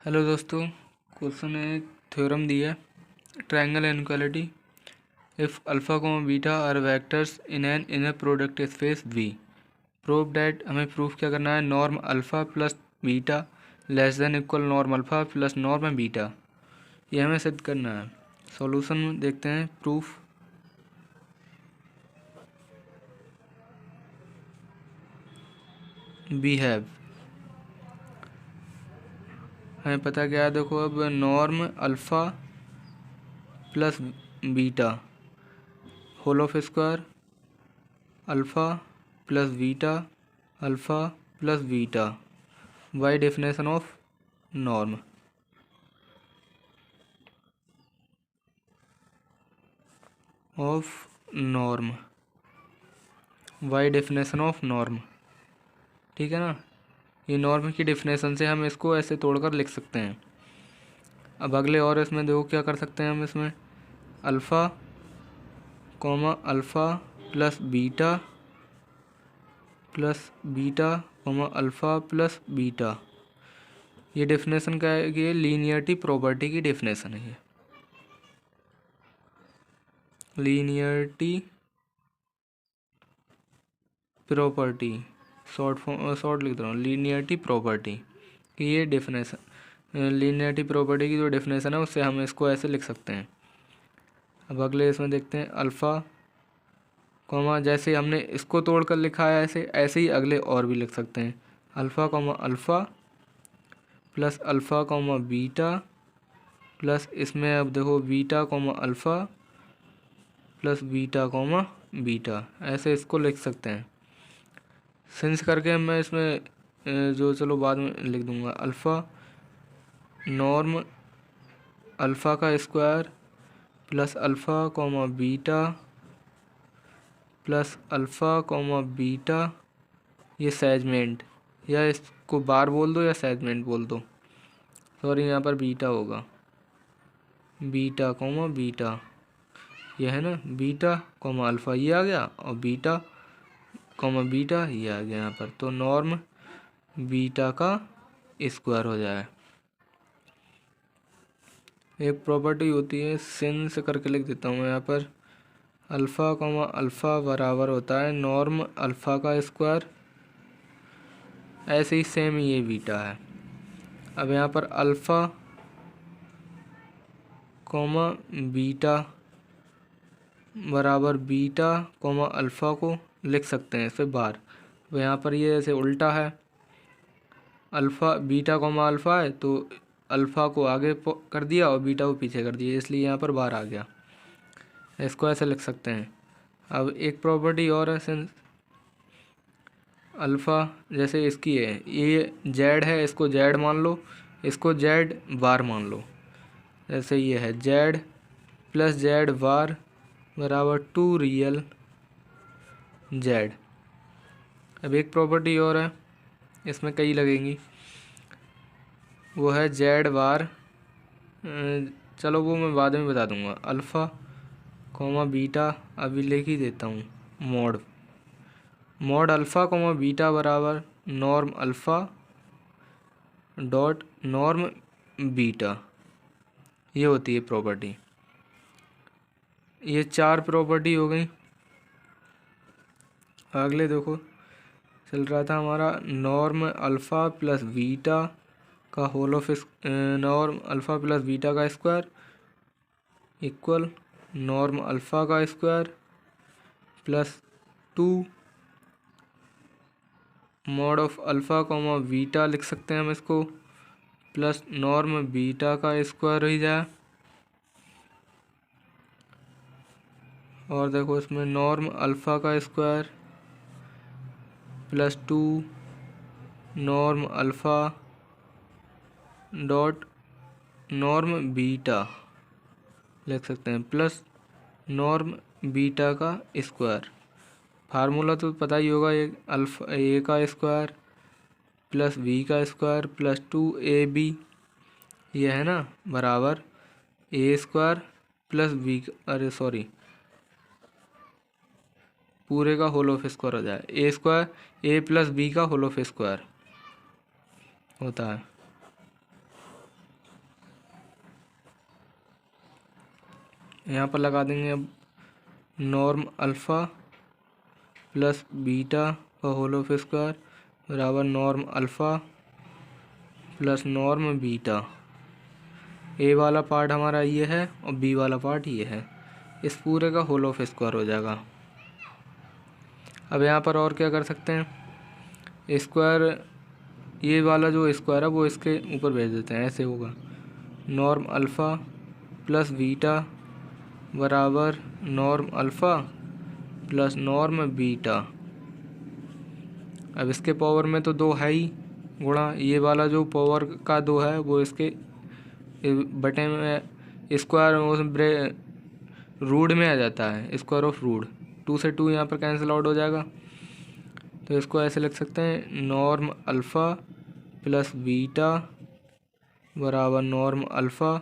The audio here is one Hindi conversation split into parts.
हेलो दोस्तों, क्वेश्चन एक थ्योरम दिया है ट्रायंगल इनइक्वालिटी इफ अल्फा को beta are vectors in an inner product space we prove that. हमें प्रूफ क्या करना है? Norm alpha plus beta less than equal norm alpha plus norm beta, ये हमें सिद्ध करना है। सॉल्यूशन देखते हैं। प्रूफ वी हैव, हमें पता क्या है? देखो, अब norm alpha plus beta whole of square alpha plus beta alpha plus beta by definition of norm by definition of norm. ठीक है ना? ये नॉर्म की डेफिनेशन से हम इसको ऐसे तोड़कर लिख सकते हैं। अब अगले और इसमें देखो क्या कर सकते हैं हम इसमें। Alpha alpha plus beta alpha plus beta, ये डेफिनेशन क्या है? ये लीनियरिटी प्रॉपर्टी की डेफिनेशन है। ये लीनियरिटी प्रॉपर्टी, शॉर्ट लिख रहा हूँ, लीनियरिटी प्रॉपर्टी की ये डेफिनेशन, लीनियरिटी प्रॉपर्टी की जो डेफिनेशन है उससे हम इसको ऐसे लिख सकते हैं। अब अगले इसमें देखते हैं अल्फ़ा जैसे हमने इसको तोड़कर लिखा है ऐसे ही अगले और भी लिख सकते हैं। Alpha alpha plus alpha beta plus इसमें अब देखो beta alpha plus beta beta, ऐसे इसको लिख सकते हैं। सिंस करके मैं इसमें जो चलो बाद में लिख दूंगा। अल्फ़ा नॉर्म अल्फ़ा का square plus alpha beta plus alpha beta, ये सेगमेंट, या इसको बार बोल दो या सेगमेंट बोल दो, सॉरी यहाँ पर बीटा होगा। बीटा बीटा, ये है ना, बीटा अल्फ़ा ये आ गया और बीटा बीटा ये आ गया यहाँ पर, तो नॉर्म बीटा का स्क्वायर हो जाए। एक प्रॉपर्टी होती है सिंस करके लिख देता हूँ मैं यहाँ पर। अल्फ़ा अल्फ़ा बराबर होता है नॉर्म अल्फ़ा का स्क्वायर, ऐसे ही सेम ये बीटा है। अब यहाँ पर अल्फ़ा बीटा बराबर बीटा अल्फ़ा को लिख सकते हैं इसे बार। तो यहाँ पर ये ऐसे उल्टा है, अल्फ़ा बीटा अल्फ़ा है तो अल्फ़ा को आगे कर दिया और बीटा को पीछे कर दिया, इसलिए यहाँ पर बार आ गया। इसको ऐसे लिख सकते हैं। अब एक प्रॉपर्टी और है, सिंस अल्फ़ा जैसे इसकी है, ये जेड है, इसको जेड मान लो, इसको जेड बार मान लो। जैसे ये है जेड प्लस जेड बार बराबर 2 रियल जेड। अब एक प्रॉपर्टी और है, इसमें कई लगेंगी, वो है जेड बार, चलो वो मैं बाद में बता दूंगा। अल्फ़ा बीटा अभी लिख ही देता हूँ। मॉड अल्फ़ा बीटा बराबर norm alpha dot norm beta, ये होती है प्रॉपर्टी। ये 4 प्रॉपर्टी हो गई। अगले देखो, चल रहा था हमारा नॉर्म अल्फ़ा प्लस बीटा का whole of norm alpha plus beta का स्क्वायर इक्वल नॉर्म अल्फ़ा का square plus 2 mod of alpha beta लिख सकते हैं हम इसको, प्लस नॉर्म बीटा का स्क्वायर ही जाए। और देखो इसमें नॉर्म अल्फ़ा का square plus 2 norm alpha dot norm beta लिख सकते हैं, प्लस नॉर्म बीटा का स्क्वायर। फार्मूला तो पता ही होगा, एक अल्फ़ा ए का स्क्वायर प्लस बी का स्क्वायर प्लस 2ab, ये है ना, बराबर ए स्क्वायर प्लस बी, अरे सॉरी, पूरे का होल ऑफ स्क्वायर हो जाए। A square A plus B का होल ऑफ स्क्वायर होता है। यहाँ पर लगा देंगे अब नॉर्म अल्फ़ा प्लस बीटा का होल ऑफ स्क्वायर बराबर norm alpha plus norm beta. A वाला पार्ट हमारा ये है और बी वाला पार्ट ये है। इस पूरे का होल ऑफ स्क्वायर हो जाएगा। अब यहाँ पर और क्या कर सकते हैं, स्क्वायर ये वाला जो स्क्वायर है वो इसके ऊपर भेज देते हैं, ऐसे होगा नॉर्म अल्फ़ा प्लस बीटा बराबर norm alpha plus norm beta. अब इसके पावर में तो 2 है ही, गुणा ये वाला जो पावर का 2 है वो इसके बटे में स्क्वायर उस रूट में आ जाता है, स्क्वायर ऑफ रूट। 2 से 2 यहाँ पर कैंसिल आउट हो जाएगा, तो इसको ऐसे लिख सकते हैं नॉर्म अल्फ़ा प्लस बीटा बराबर norm alpha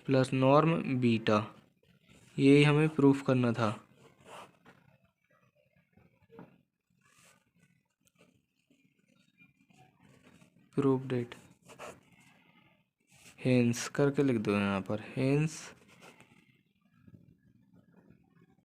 plus norm beta. यही हमें प्रूफ करना था। प्रूफ डेट हेंस करके लिख दो यहाँ पर, हेंस